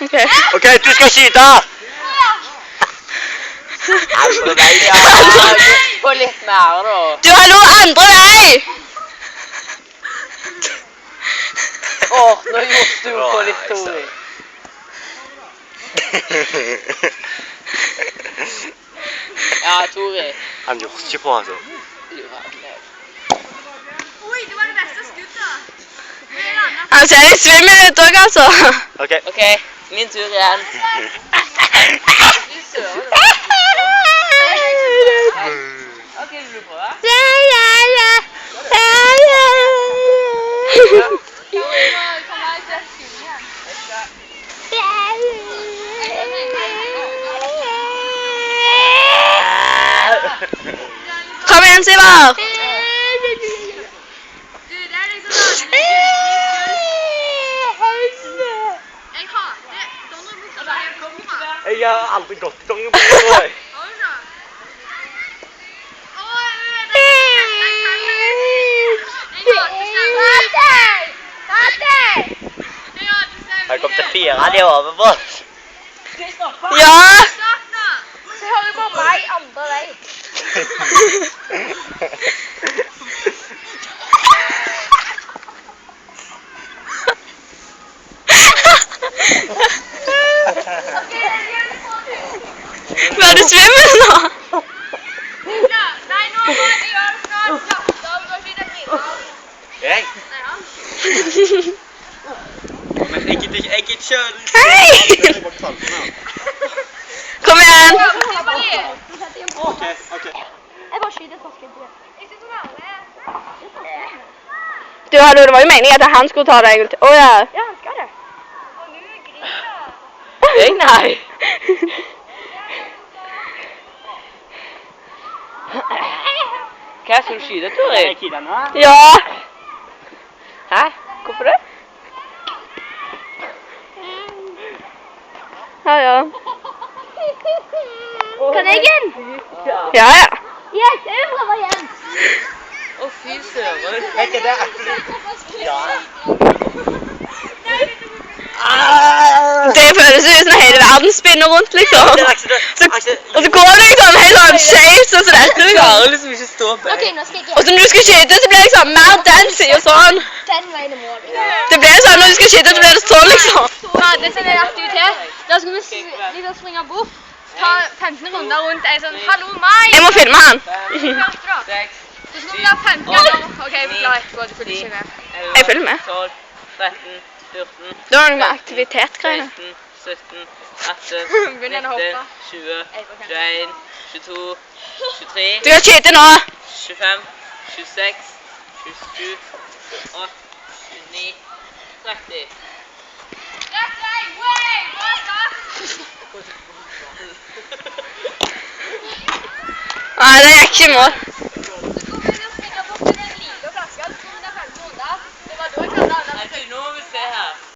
Ok, du skal skyte! Andre vei, ja. På litt mer, da. Du har noe andre vei! Nå gjorde du på litt, Tori. Ja, Tori. Han gjorde ikke på, altså. Oi, det var det beste skuddet. Han ser litt svimmel ut også, altså. Ok. Ok, min tur igjen. Ok, vil du prøve? Kom igjen, Sivar! Du, det er liksom sånn. Jeg hater dongeribukser der jeg kommer fra. Jeg har aldri gått i dongeribukser, tror jeg. Har du ikke? Åh, det Jeg kom til 4 de over på. Ja! Så hører på meg andre vei. Var du svimmel nå? Nei, nå må jeg gjøre det snart. Da vil jeg skyte et Jeg? Nei, han. Men jeg gidder ikke selv. Hei! Kom igjen! Ok. Jeg bare skyter et par skudd. Jeg synes hun er med. Du, hallo, det var jo meningen at han skulle ta deg ut. Åja. Ja, han skal det. Og nå griner Jeg, nei. Hva skal du skyte, Tori? Ja. Hæ? Hvorfor det? Ja. Kan jeg igjen? Ja. Yes, jeg prøver igjen. Å, fy søren. Jeg er der. Ja. Det føles ut som hele verden spinner rundt, liksom. Og så går det liksom helt sånn skjevt, sånn som dette. Du klarer liksom ikke stå på. Ok, nå skal jeg Og så når du skal skyte, så blir det liksom mer den siden sånn. Den veien i mål. Det blir sånn, når du skal skyte, så blir det sånn, liksom. Ja, det er en aktivitet. Da skal vi liksom springe bort, ta 15 runder rundt en sånn, hallo meg! Jeg må filme han. Hørte da? 6, Så skal vi ha 15 runder. Ok, vi klarer etterpå, du følger ikke med. Jeg følger med. 12, 13, 14, Det var noe med aktivitetsgreiene. 16, 17, 18, Begynner han å 19, hoppe? 20, 21, 22, 23, Du kan skyte nå. 25, 26, 27, 28, 29, 30. Rett vei, way! Bra start! Nei, det gikk ikke i mål.